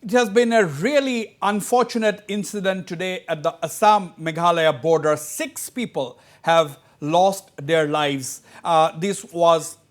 It has been a really unfortunate incident today at the Assam-Meghalaya border. 6 people have lost their lives.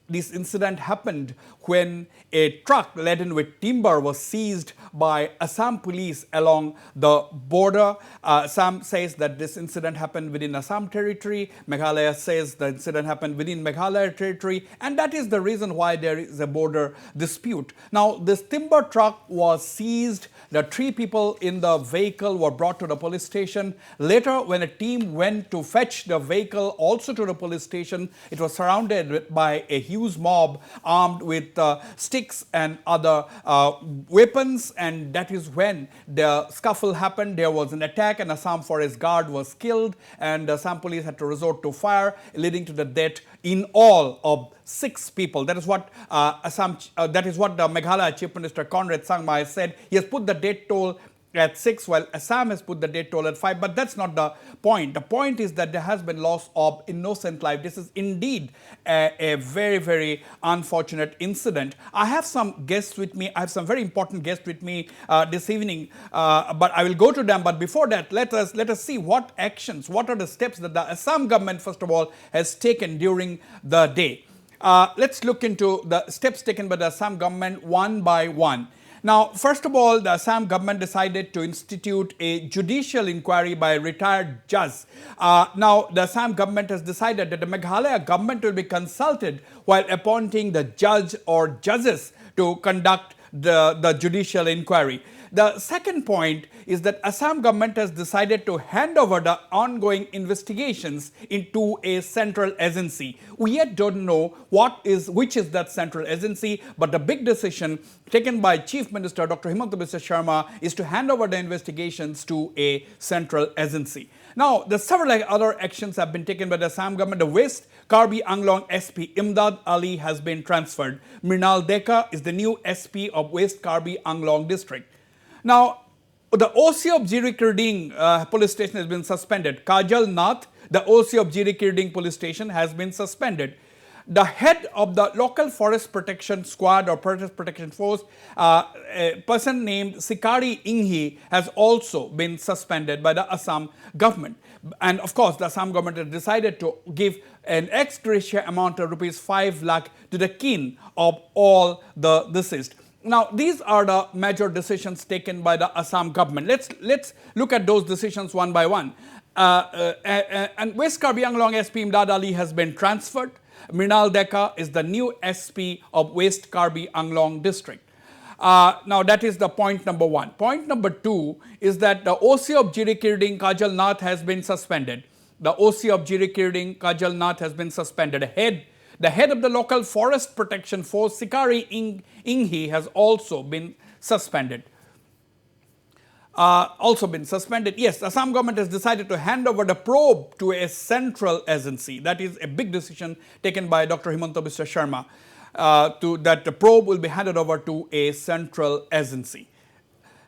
This incident happened when a truck laden with timber was seized by Assam police along the border. Assam says that this incident happened within Assam territory. Meghalaya says the incident happened within Meghalaya territory, and that is the reason why there is a border dispute. Now, this timber truck was seized. The 3 people in the vehicle were brought to the police station. Later, when a team went to fetch the vehicle also to the police station, it was surrounded by a huge mob armed with sticks and other weapons, and that is when the scuffle happened. There was an attack, and Assam forest guard was killed, and Assam police had to resort to fire, leading to the death in all of 6 people. That is what the Meghalaya Chief Minister Conrad Sangma has said. He has put the death toll at 6, while Assam has put the death toll at 5. But that's not the point. The point is that there has been loss of innocent life. This is indeed a very, very unfortunate incident. I have some guests with me. I have some very important guests with me this evening, but I will go to them. But before that, let us see what actions, what are the steps that the Assam government, first of all, has taken during the day. Let's look into the steps taken by the Assam government one by one. Now, first of all, the Assam government decided to institute a judicial inquiry by a retired judge. Now, the Assam government has decided that the Meghalaya government will be consulted while appointing the judge or judges to conduct the judicial inquiry. The second point is that Assam government has decided to hand over the ongoing investigations into a central agency. We yet don't know which is that central agency, but the big decision taken by Chief Minister Dr. Himanta Biswa Sharma is to hand over the investigations to a central agency. Now, the several other actions have been taken by the Assam government. The West Karbi Anglong SP Imdad Ali has been transferred. Mrinal Deka is the new SP of West Karbi Anglong district. Now, the OC of Jirikirding police station has been suspended. Kajal Nath, the OC of Jirikirding police station, has been suspended. The head of the local forest protection squad or forest protection force, a person named Sikari Inghi, has also been suspended by the Assam government. And of course, the Assam government has decided to give an ex gratia amount of rupees 5 lakh to the kin of all the deceased. Now, these are the major decisions taken by the Assam government. Let's look at those decisions one by one. And West Karbi Anglong SP Imdad Ali has been transferred. Mrinal Deka is the new SP of West Karbi Anglong district. Now, that is the point number 1. Point number 2 is that the OC of Jirikirding, Kajal Nath, has been suspended. The OC of Jirikirding, Kajal Nath, has been suspended. The head of the local forest protection force, Sikari Inghi, has also been suspended. Yes, the Assam government has decided to hand over the probe to a central agency. That is a big decision taken by Dr. Himanta Biswa Sharma, that the probe will be handed over to a central agency.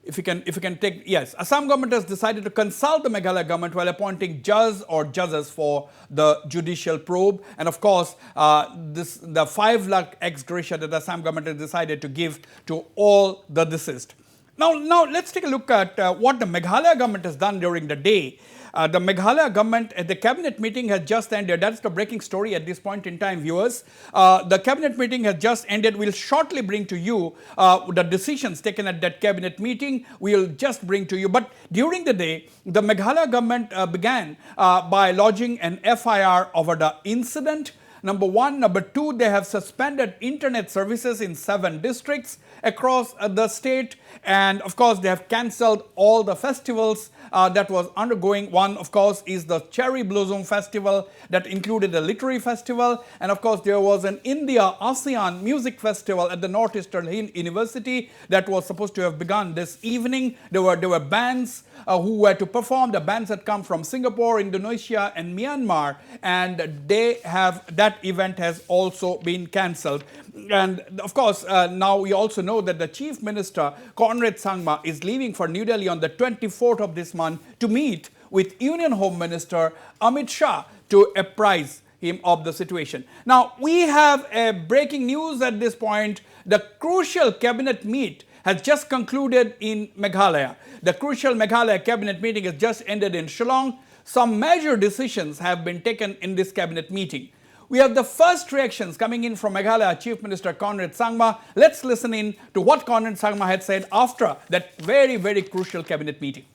If you can take, yes, Assam government has decided to consult the Meghalaya government while appointing judges or judges for the judicial probe. And of course, the 5 lakh ex gratia that the Assam government has decided to give to all the deceased. Now let's take a look at what the Meghalaya government has done during the day. The Meghalaya government at the cabinet meeting has just ended. That's the breaking story at this point in time, viewers. The cabinet meeting has just ended. We'll shortly bring to you the decisions taken at that cabinet meeting. We'll just bring to you. But during the day, the Meghalaya government began by lodging an FIR over the incident. Number 1. Number 2, they have suspended internet services in 7 districts across the state, and of course they have cancelled all the festivals that was undergoing. One, of course, is the Cherry Blossom Festival that included a literary festival, and of course there was an India ASEAN Music Festival at the Northeastern University that was supposed to have begun this evening. There were bands who were to perform. The bands had come from Singapore, Indonesia and Myanmar, and that event has also been cancelled. And of course, now we also know that the Chief Minister, Conrad Sangma, is leaving for New Delhi on the 24th of this month to meet with Union Home Minister Amit Shah to apprise him of the situation. Now, we have a breaking news at this point. The crucial cabinet meet has just concluded in Meghalaya. The crucial Meghalaya cabinet meeting has just ended in Shillong. Some major decisions have been taken in this cabinet meeting. We have the first reactions coming in from Meghalaya Chief Minister Conrad Sangma. Let's listen in to what Conrad Sangma had said after that very, very crucial cabinet meeting.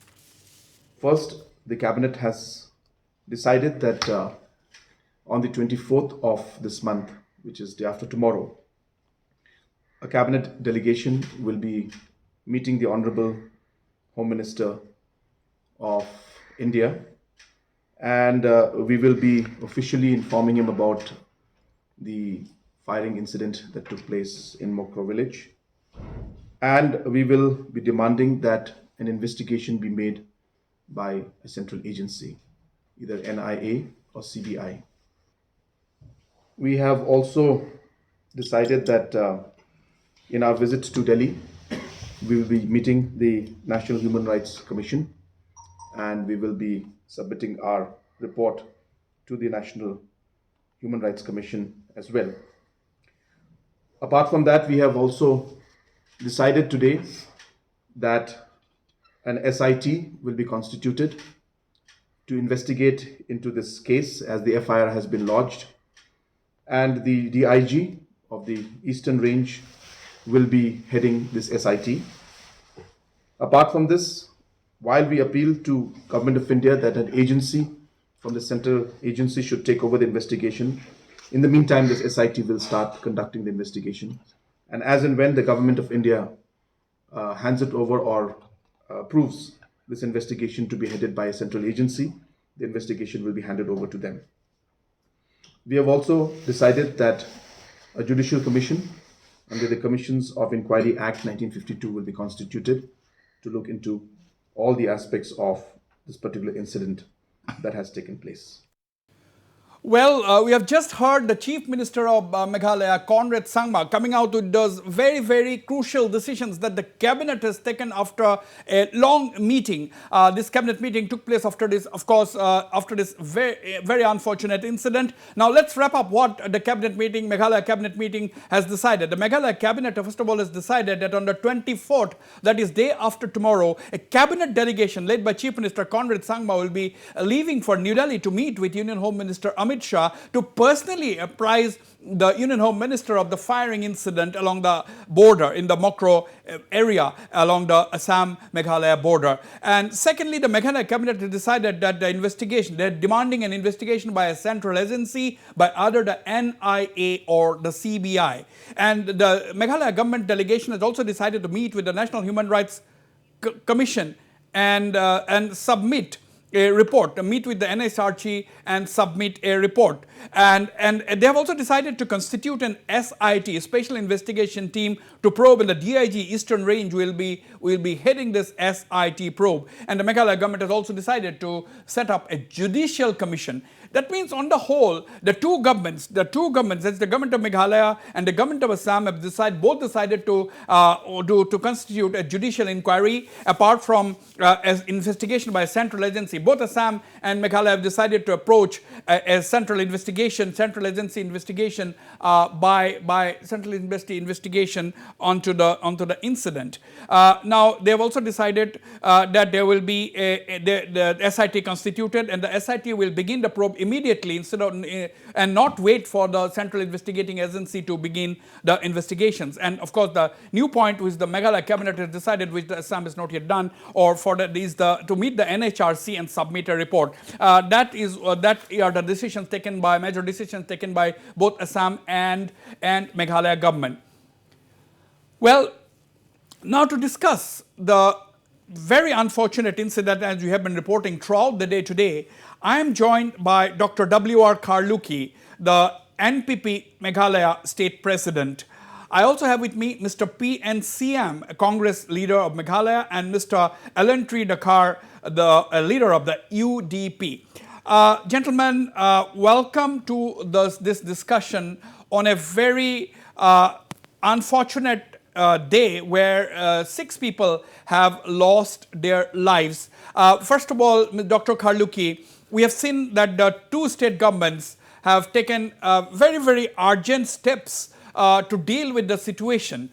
First, the cabinet has decided that on the 24th of this month, which is day after tomorrow, a cabinet delegation will be meeting the Honorable Home Minister of India, and we will be officially informing him about the firing incident that took place in Mukroh village, and we will be demanding that an investigation be made by a central agency, either NIA or CBI. We have also decided that in our visit to Delhi, we will be meeting the National Human Rights Commission, and we will be submitting our report to the National Human Rights Commission as well. Apart from that, we have also decided today that an SIT will be constituted to investigate into this case, as the FIR has been lodged, and the DIG of the Eastern Range will be heading this SIT. Apart from this, while we appeal to Government of India that an agency from the central agency should take over the investigation, in the meantime this SIT will start conducting the investigation, and as and when the Government of India hands it over or approves this investigation to be headed by a central agency, the investigation will be handed over to them. We have also decided that a judicial commission under the Commissions of Inquiry Act 1952 will be constituted to look into all the aspects of this particular incident that has taken place. Well, we have just heard the Chief Minister of Meghalaya, Conrad Sangma, coming out with those very, very crucial decisions that the cabinet has taken after a long meeting. This cabinet meeting took place after this, of course, after this very, very unfortunate incident. Now, let's wrap up what the cabinet meeting, Meghalaya cabinet meeting, has decided. The Meghalaya cabinet, first of all, has decided that on the 24th, that is day after tomorrow, a cabinet delegation led by Chief Minister Conrad Sangma will be leaving for New Delhi to meet with Union Home Minister Amit Shah to personally apprise the Union Home Minister of the firing incident along the border in the Mukroh area along the Assam-Meghalaya border. And secondly, the Meghalaya cabinet has decided that the investigation, they're demanding an investigation by a central agency, by either the NIA or the CBI. And the Meghalaya government delegation has also decided to meet with the National Human Rights Commission and submit a report, meet with the NHRC and submit a report. And they have also decided to constitute an SIT, a special investigation team, to probe, and the DIG Eastern Range will be heading this SIT probe. And the Meghalaya government has also decided to set up a judicial commission. That means on the whole, the two governments, that's the government of Meghalaya and the government of Assam, have both decided to constitute a judicial inquiry apart from as investigation by a central agency. Both Assam and Meghalaya have decided to approach a central agency investigation by central investigation onto the incident. Now, they have also decided that there will be the SIT constituted, and the SIT will begin the probe immediately and not wait for the central investigating agency to begin the investigations. And of course, the new point which the Meghalaya cabinet has decided, which the Assam is not yet done, or for that is to meet the NHRC and submit a report. That are the decisions taken by major decisions taken by both Assam and Meghalaya government. Well, now to discuss the very unfortunate incident as we have been reporting throughout the day today, I am joined by Dr. W.R. Karluki, the NPP Meghalaya State President. I also have with me Mr. P.N. Siam, a Congress leader of Meghalaya, and Mr. Elantri Dakar, the leader of the UDP. Gentlemen, welcome to this discussion on a very unfortunate day where 6 people have lost their lives. First of all, Dr. Karluki, we have seen that the 2 state governments have taken very, very urgent steps to deal with the situation.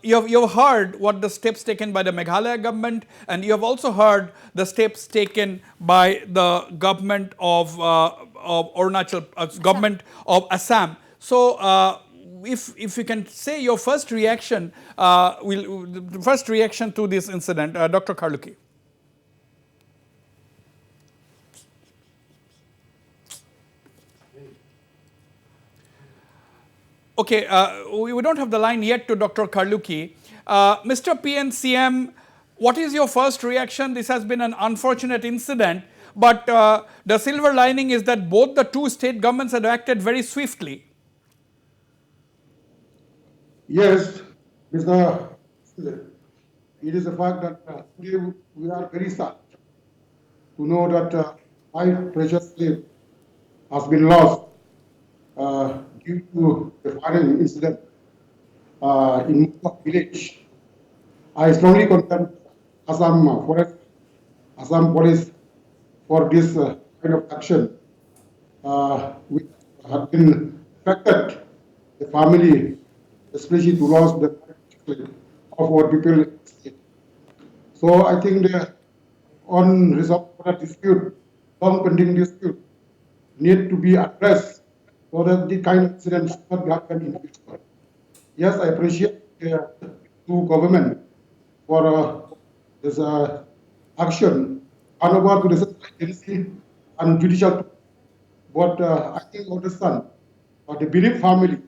You've heard what the steps taken by the Meghalaya government, and you have also heard the steps taken by the government of Arunachal, government of Assam. So, if you can say your first reaction, the first reaction to this incident, Dr. Karluki. Okay, we don't have the line yet to Dr. Karluki. Mr. PNCM, what is your first reaction? This has been an unfortunate incident, but the silver lining is that both the two state governments have acted very swiftly. Yes, Mr. It is a fact that today we are very sad to know that my precious slave has been lost due to the firing incident in Mukroh village. I strongly condemn Assam Forest, Assam Police for this kind of action, which have been affected the family, especially to lose the of our people. So I think the unresolved dispute, long pending dispute, need to be addressed so that the kind of incidents should not happen in the future. Yes, I appreciate the two government for this action, and over to the central agency and judicial. But I think understand the bereaved family,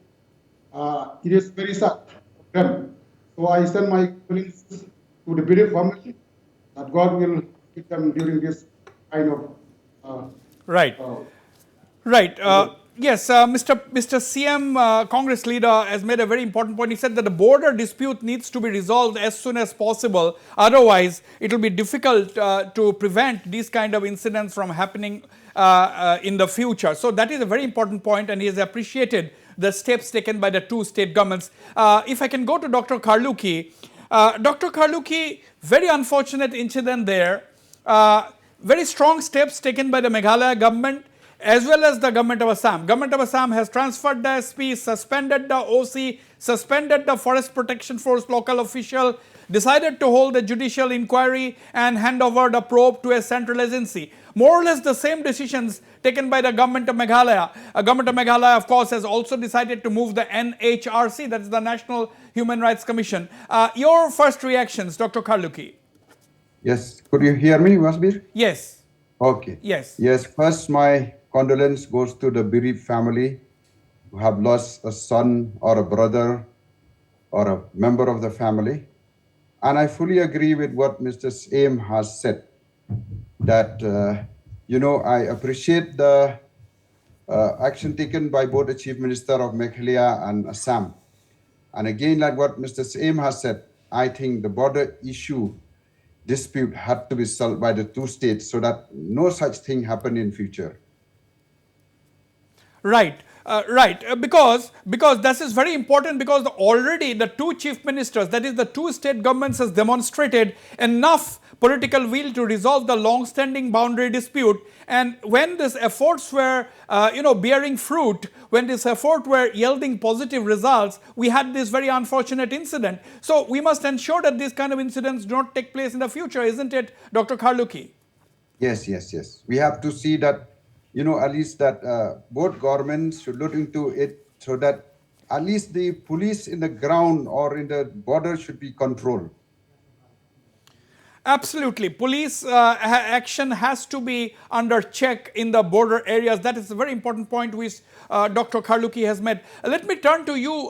it is very sad for them. So I send my condolences to the bereaved family that God will keep them during this kind of. Right. Right. Yes, Mr. CM, Congress leader, has made a very important point. He said that the border dispute needs to be resolved as soon as possible. Otherwise, it will be difficult to prevent these kind of incidents from happening in the future. So that is a very important point, and he has appreciated the steps taken by the two state governments. If I can go to Dr. Karluki. Dr. Karluki, very unfortunate incident there. Very strong steps taken by the Meghalaya government as well as the government of Assam. Government of Assam has transferred the SP, suspended the OC, suspended the Forest Protection Force local official, decided to hold a judicial inquiry and hand over the probe to a central agency. More or less the same decisions taken by the government of Meghalaya. Government of Meghalaya, of course, has also decided to move the NHRC, that is the National Human Rights Commission. Your first reactions, Dr. Karluki? Yes, could you hear me, Wasbir? Yes. Okay. Yes. Yes, first my condolence goes to the bereaved family who have lost a son or a brother or a member of the family. And I fully agree with what Mr. Aim has said, that, I appreciate the action taken by both the Chief Minister of Meghalaya and Assam. And again, like what Mr. Aim has said, I think the border issue dispute had to be solved by the two states so that no such thing happen in future. Right, because this is very important, because already the two chief ministers, that is the two state governments, has demonstrated enough political will to resolve the long-standing boundary dispute. And when these efforts were, bearing fruit, when this effort were yielding positive results, we had this very unfortunate incident. So we must ensure that these kind of incidents do not take place in the future, isn't it, Dr. Karluki? Yes. We have to see that, at least that both governments should look into it so that at least the police in the ground or in the border should be controlled. Absolutely. Police action has to be under check in the border areas. That is a very important point which Dr. Karluki has made. Let me turn to you,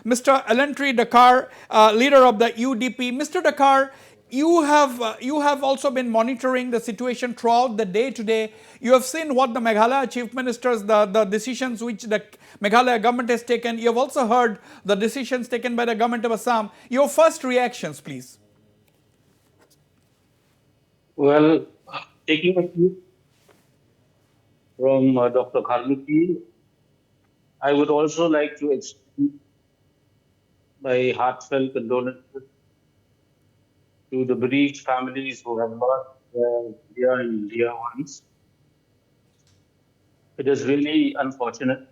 Mr. Elentry Dakar, leader of the UDP. Mr. Dakar, you have also been monitoring the situation throughout the day today. You have seen what the Meghalaya chief ministers, the decisions which the Meghalaya government has taken. You have also heard the decisions taken by the government of Assam. Your first reactions, please. Well, taking a cue from Dr. Karluki, I would also like to extend my heartfelt condolences to the bereaved families who have lost their dear and dear ones. It is really unfortunate.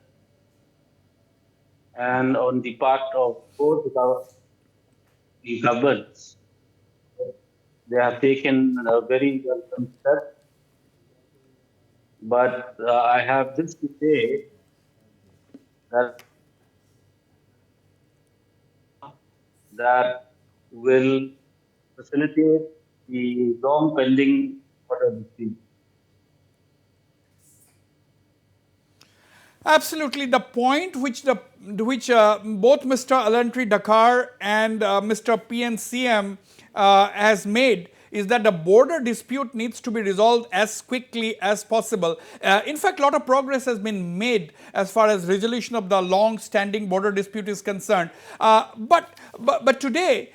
and on the part of both the governments, they have taken a very welcome step. But I have this to say that that will facilitate the long pending order dispute. Absolutely, the point which both Mr. Alantri Dakar and Mr. PNCM has made is that the border dispute needs to be resolved as quickly as possible. In fact, a lot of progress has been made as far as resolution of the long-standing border dispute is concerned. But today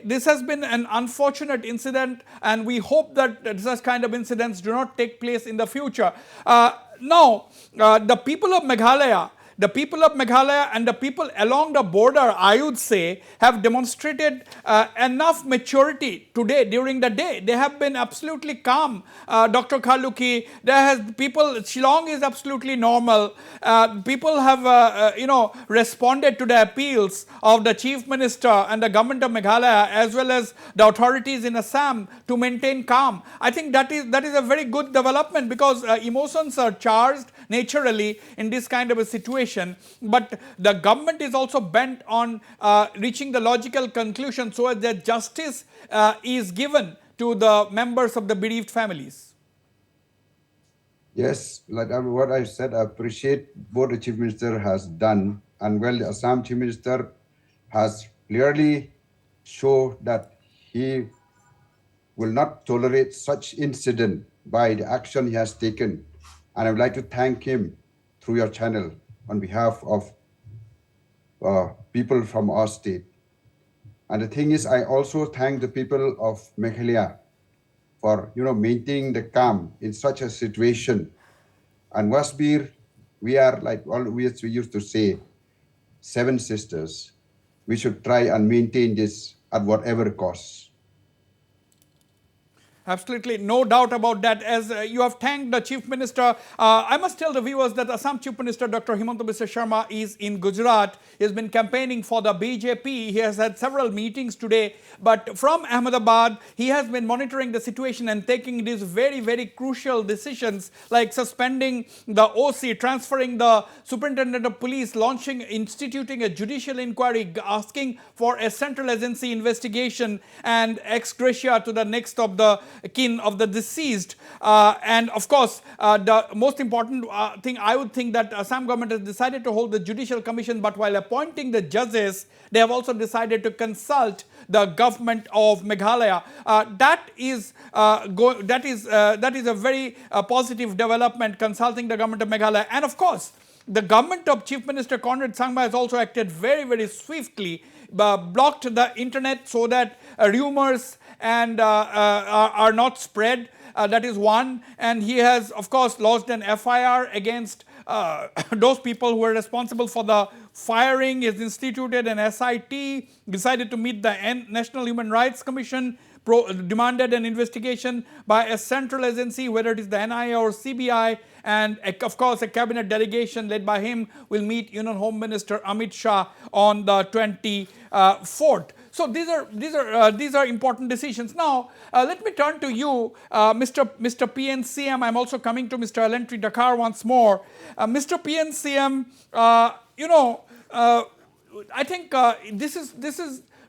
this has been an unfortunate incident, and we hope that such kind of incidents do not take place in the future. Now, the people of Meghalaya and the people along the border, I would say, have demonstrated enough maturity today during the day. They have been absolutely calm. Dr. Khaluki, Shillong is absolutely normal. People have, responded to the appeals of the Chief Minister and the government of Meghalaya, as well as the authorities in Assam, to maintain calm. I think that is a very good development, because emotions are charged naturally in this kind of a situation. But the government is also bent on reaching the logical conclusion so that justice is given to the members of the bereaved families. Yes, like what I said, I appreciate what the Chief Minister has done. And well, the Assam Chief Minister has clearly shown that he will not tolerate such incident by the action he has taken. And I would like to thank him through your channel on behalf of people from our state. And the thing is, I also thank the people of Meghalaya for maintaining the calm in such a situation. And Wasbir, we are like always we used to say, 7 sisters. We should try and maintain this at whatever cost. Absolutely, no doubt about that. As you have thanked the Chief Minister, I must tell the viewers that Assam Chief Minister Dr. Himanta Biswa Sharma is in Gujarat. He has been campaigning for the BJP. He has had several meetings today. But from Ahmedabad, he has been monitoring the situation and taking these very, very crucial decisions, like suspending the OC, transferring the Superintendent of Police, instituting a judicial inquiry, asking for a central agency investigation and ex gratia to the next of the kin of the deceased. And of course, the most important thing, I would think, that Assam government has decided to hold the judicial commission, but while appointing the judges, they have also decided to consult the government of Meghalaya. That is a very positive development, consulting the government of Meghalaya. And of course, the government of Chief Minister Conrad Sangma has also acted very, very swiftly, blocked the internet so that rumors and are not spread. That is one. And he has, of course, lodged an FIR against those people who were responsible for the firing. He has instituted an SIT, decided to meet the National Human Rights Commission, demanded an investigation by a central agency, whether it is the NIA or CBI, and of course a cabinet delegation led by him will meet Union Home Minister Amit Shah on the 24th. So these are important decisions. Now let me turn to you, Mr. PNCM. I'm also coming to Mr. Alantri Dakar once more. Mr. PNCM, I think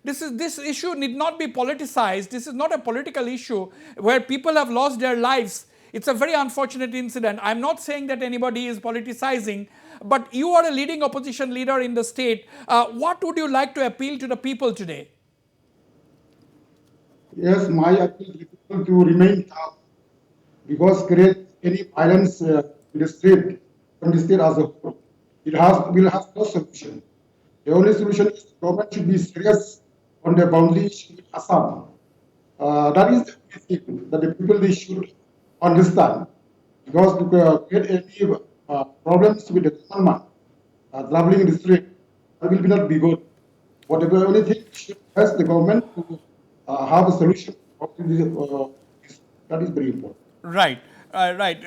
this issue need not be politicized. This is not a political issue where people have lost their lives. It's a very unfortunate incident. I'm not saying that anybody is politicizing, but you are a leading opposition leader in the state. What would you like to appeal to the people today? Yes, my appeal to people to remain calm, because create any violence in the state, from the state as a whole, will have no solution. The only solution is the government should be serious on the boundary issue with Assam. That is the thing that the people they should understand, because to create any problems with the government traveling in the street, that will not be good. Whatever, only thing should ask the government to have a solution. That is very important. Right. Right.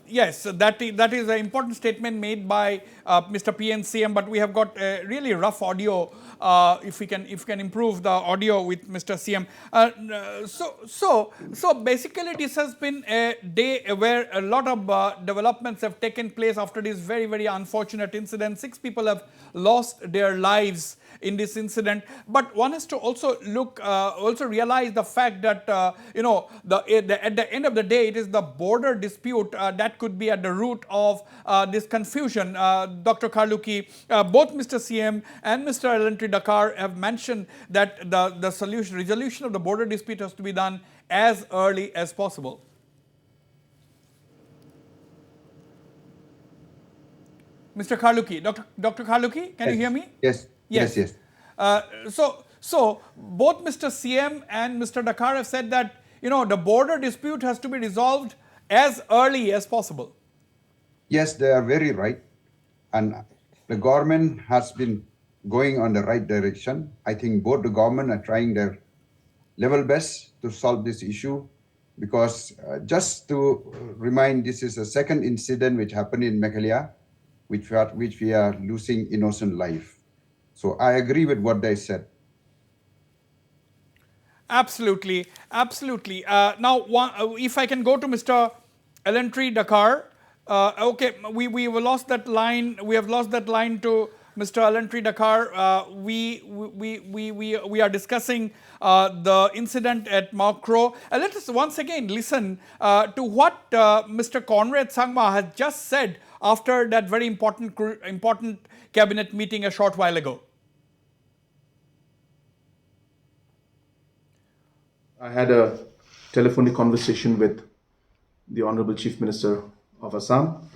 Yes, that is an important statement made by Mr. PNCM, but we have got really rough audio. If we can improve the audio with Mr. CM. So basically, this has been a day where a lot of developments have taken place after this very unfortunate incident. 6 people have lost their lives in this incident, but one has to also also realize the fact that at the end of the day, it is the border dispute that could be at the root of this confusion. Dr. Karluki, both Mr. CM and Mr. Elentry Dakar have mentioned that the resolution of the border dispute has to be done as early as possible. Mr. Karluki, Dr. Karluki, can you hear me? Yes. Yes. So both Mr. CM and Mr. Dakar have said that the border dispute has to be resolved as early as possible. Yes, they are very right. And the government has been going on the right direction. I think both the government are trying their level best to solve this issue, because just to remind, this is a second incident which happened in Meghalaya, which we are losing innocent life. So I agree with what they said. Absolutely. Now, if I can go to Mr. Elentry Dakar. Okay, we have lost that line. We have lost that line to Mr. Elentry Dakar. We are discussing the incident at Mukroh. Let us once again listen to what Mr. Conrad Sangma has just said after that very important cabinet meeting a short while ago. I had a telephonic conversation with the Honorable Chief Minister of Assam,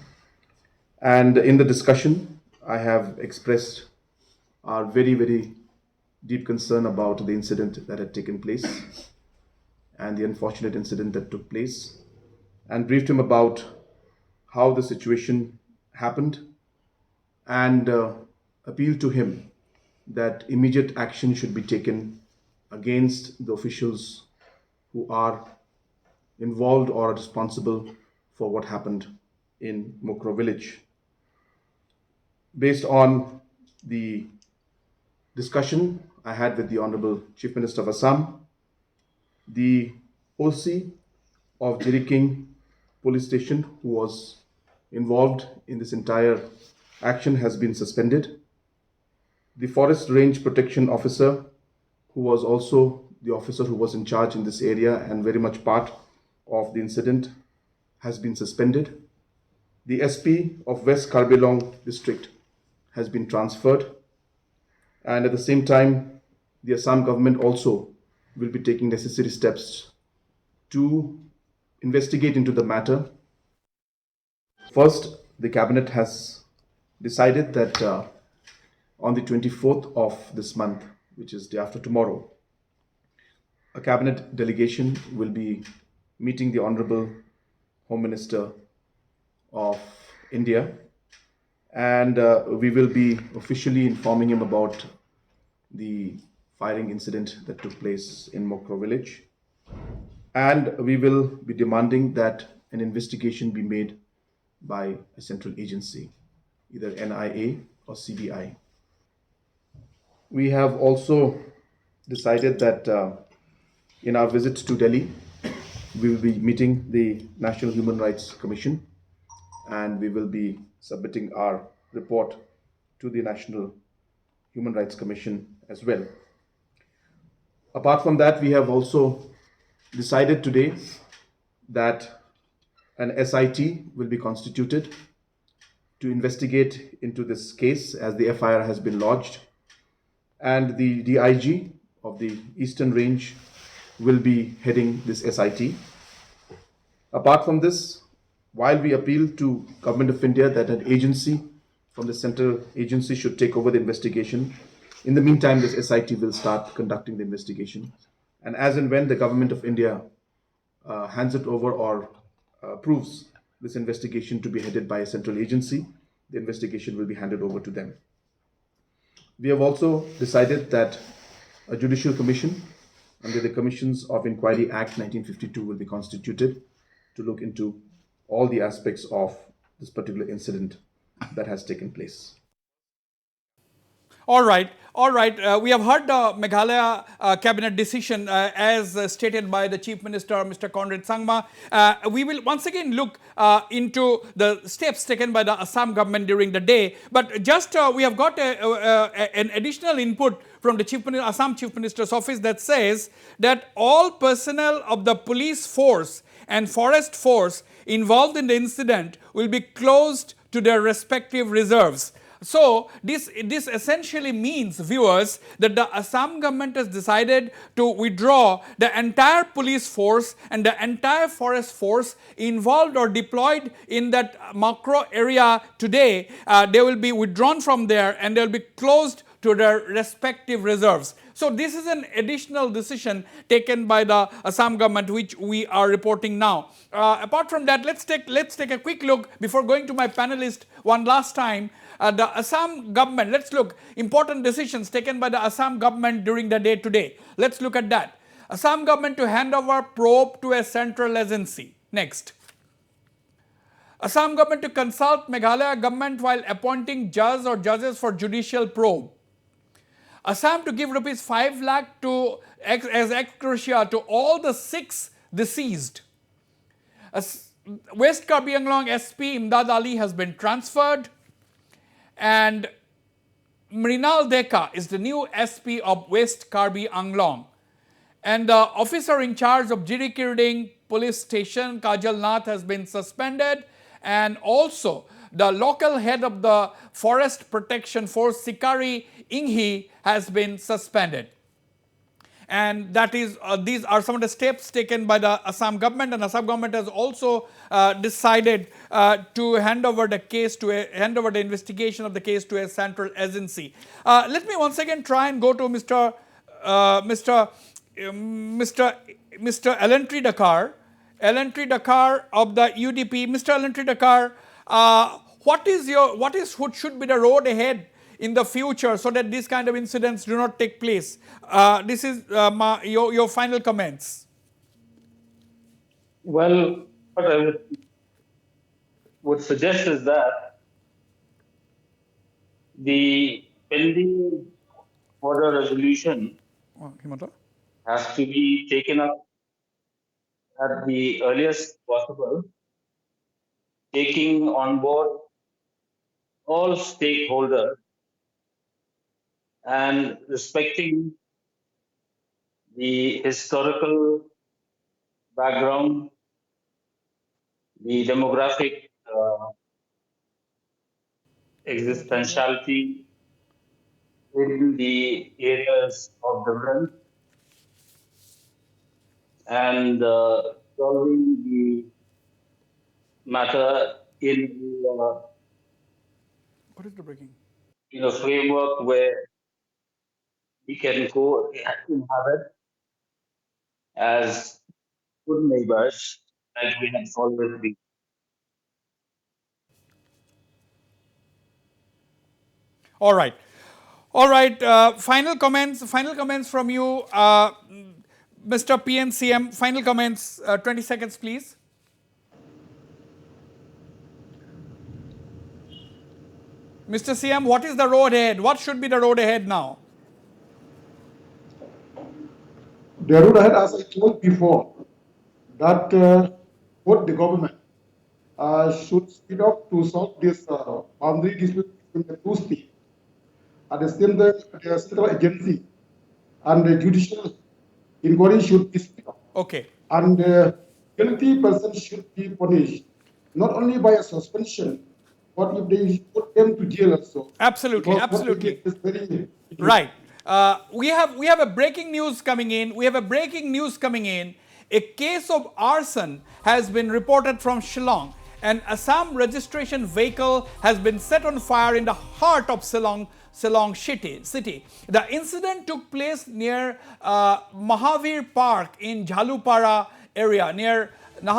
and in the discussion, I have expressed our very deep concern about the incident that had taken place and the unfortunate incident that took place, and briefed him about how the situation happened, and appealed to him that immediate action should be taken against the officials who are involved or are responsible for what happened in Mukroh village. Based on the discussion I had with the Honorable Chief Minister of Assam, the OC of Jiriking police station, who was involved in this entire action, has been suspended. The Forest Range Protection Officer, who was also the officer who was in charge in this area and very much part of the incident, has been suspended. The SP of West Karbilong district has been transferred, and at the same time, the Assam government also will be taking necessary steps to investigate into the matter. First, the cabinet has decided that on the 24th of this month, which is day after tomorrow, a cabinet delegation will be meeting the Honorable Home Minister of India, and we will be officially informing him about the firing incident that took place in Mukroh village, and we will be demanding that an investigation be made by a central agency, either NIA or CBI. We have also decided that in our visit to Delhi, we will be meeting the National Human Rights Commission, and we will be submitting our report to the National Human Rights Commission as well. Apart from that, we have also decided today that an SIT will be constituted to investigate into this case, as the FIR has been lodged, and the DIG of the Eastern Range will be heading this SIT. Apart from this, while we appeal to Government of India that an agency from the central agency should take over the investigation, in the meantime, this SIT will start conducting the investigation. And as and when the Government of India hands it over or approves this investigation to be headed by a central agency, the investigation will be handed over to them. We have also decided that a judicial commission under the Commissions of Inquiry Act 1952 will be constituted to look into all the aspects of this particular incident that has taken place. All right, all right. We have heard the Meghalaya cabinet decision as stated by the Chief Minister, Mr. Conrad Sangma. We will once again look into the steps taken by the Assam government during the day. But just we have got an additional input from the Assam Chief Minister's office that says that all personnel of the police force and forest force involved in the incident will be closed to their respective reserves. So this essentially means, viewers, that the Assam government has decided to withdraw the entire police force and the entire forest force involved or deployed in that Mukroh area today. They will be withdrawn from there and they will be closed to their respective reserves. So this is an additional decision taken by the Assam government, which we are reporting now. Apart from that, let's take a quick look before going to my panelist one last time. The Assam government, let's look, important decisions taken by the Assam government during the day today. Let's look at that. Assam government to hand over probe to a central agency. Next. Assam government to consult Meghalaya government while appointing judge or judges for judicial probe. Assam to give rupees 5 lakh to as ex gratia to all the 6 deceased. West Karbi Anglong SP Imdad Ali has been transferred. And Mrinal Deka is the new SP of West Karbi Anglong. And the officer in charge of Jirikirding police station, Kajal Nath, has been suspended. And also the local head of the forest protection force, Sikari Inghi, has been suspended. And that is, these are some of the steps taken by the Assam government, and Assam government has also decided to hand over the case to hand over the investigation of the case to a central agency. Let me once again try and go to Mr. Elentry Dakar of the UDP. Mr. Elentry Dakar, what should be the road ahead in the future so that these kind of incidents do not take place? This is your final comments. Well, what I would suggest is that the pending border resolution has to be taken up at the earliest possible, taking on board all stakeholders and respecting the historical background, the demographic existentiality in the areas of difference, and solving the matter in What is the breaking? a framework where we can co-inhabit as good neighbors, like we have always been. All right. All right. Final comments from you, Mr. PNCM. Final comments, 20 seconds, please. Mr. CM, what is the road ahead? What should be the road ahead now? The road ahead, as I told before, that both the government should speed up to solve this boundary dispute between the two states. At the same time, the central agency and the judicial inquiry should be speed up. Okay. And guilty person should be punished, not only by a suspension, but if they put them to jail also. Absolutely, Because absolutely. what they did is very Right. We have a breaking news coming in. A case of arson has been reported from Shillong. An Assam registration vehicle has been set on fire in the heart of Shillong city. The incident took place near Mahavir Park in Jhalupara area, We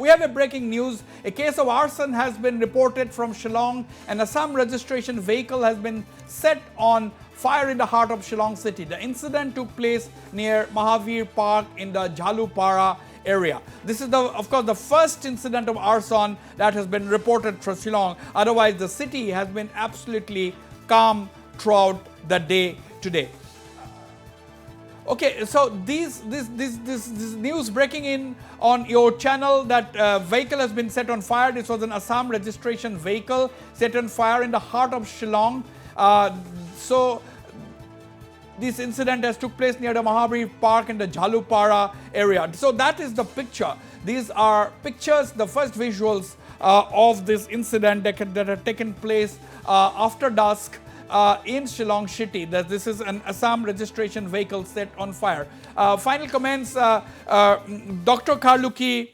have a breaking news. A case of arson has been reported from Shillong. An Assam registration vehicle has been set on fire in the heart of Shillong city. The incident took place near Mahavir Park in the Jhalupara area. This is, of course, the first incident of arson that has been reported from Shillong. Otherwise, the city has been absolutely calm throughout the day today. Okay, so this news breaking in on your channel that vehicle has been set on fire. This was an Assam registration vehicle set on fire in the heart of Shillong. So this incident has took place near the Mahabir Park in the Jhalupara area. So that is the picture. These are pictures, the first visuals of this incident that had taken place after dusk in Shillong city. That this is an Assam registration vehicle set on fire. Final comments, Dr. Karluki.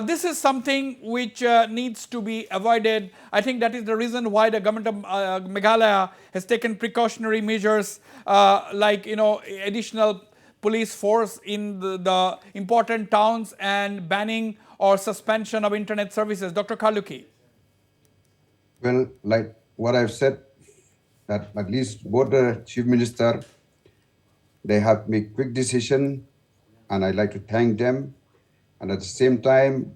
This is something which needs to be avoided. I think that is the reason why the government of Meghalaya has taken precautionary measures like additional police force in the important towns and banning or suspension of internet services. Dr. Karluki. Well, like what I've said, that at least both the Chief Minister, they have made quick decision, and I'd like to thank them. And at the same time,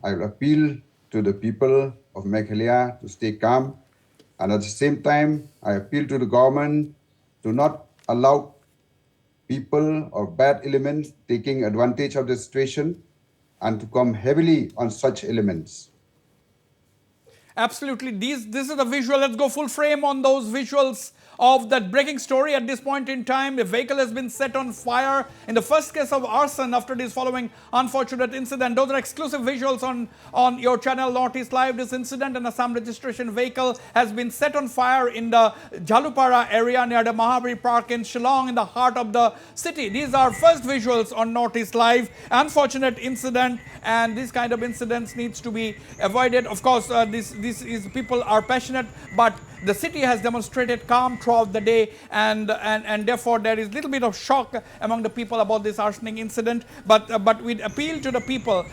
I will appeal to the people of Meghalaya to stay calm. And at the same time, I appeal to the government to not allow people or bad elements taking advantage of the situation and to come heavily on such elements. Absolutely. This is the visual. Let's go full frame on those visuals of that breaking story. At this point in time, the vehicle has been set on fire in the first case of arson after this following unfortunate incident. Those are exclusive visuals on your channel Northeast Live. This incident, an Assam registration vehicle has been set on fire in the Jhalupara area near the Mahabir Park in Shillong in the heart of the city. These are first visuals on Northeast Live. Unfortunate incident, and this kind of incidents needs to be avoided. Of course, this is people are passionate, but the city has demonstrated calm throughout the day, and therefore there is a little bit of shock among the people about this arsoning incident. But we appeal to the people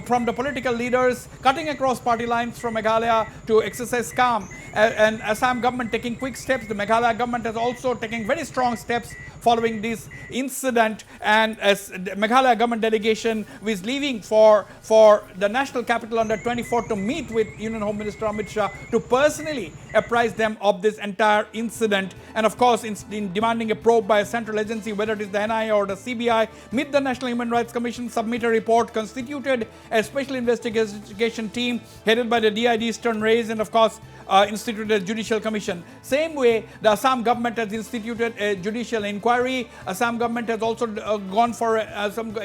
from the political leaders cutting across party lines from Meghalaya to exercise calm. And Assam government taking quick steps. The Meghalaya government has also taken very strong steps following this incident, and as the Meghalaya government delegation is leaving for the national capital on the 24th to meet with Union Home Minister Amit Shah to personally apprise them of this entire incident, and of course in demanding a probe by a central agency, whether it is the NIA or the CBI. Meet the National Human Rights Commission, submit a report, constituted a special investigation team headed by the DID Eastern Rays, and of course instituted a judicial commission. Same way, the Assam government has instituted a judicial inquiry. Assam government has also gone for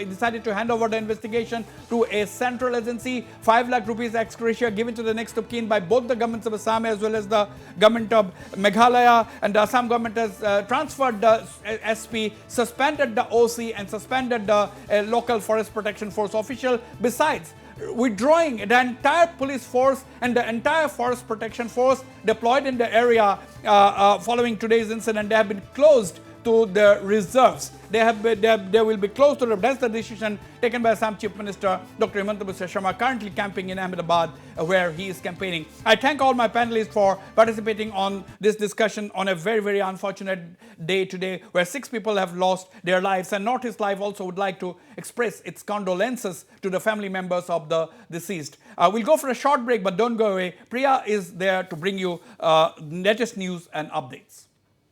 decided to hand over the investigation to a central agency. 5 lakh rupees ex gratia given to the next of kin by both the governments of Assam as well as the government of Meghalaya, and the Assam government has transferred the SP, suspended the OC, and suspended the local forest protection force official. Besides, withdrawing the entire police force and the entire forest protection force deployed in the area following today's incident. They have been closed to the reserves. They will be closed to the. That's the decision taken by Assam Chief Minister Dr. Himanta Biswa Sharma, currently camping in Ahmedabad, where he is campaigning. I thank all my panelists for participating on this discussion on a very, very unfortunate day today, where 6 people have lost their lives. And Northeast Live also would like to express its condolences to the family members of the deceased. We'll go for a short break, but don't go away. Priya is there to bring you latest news and updates.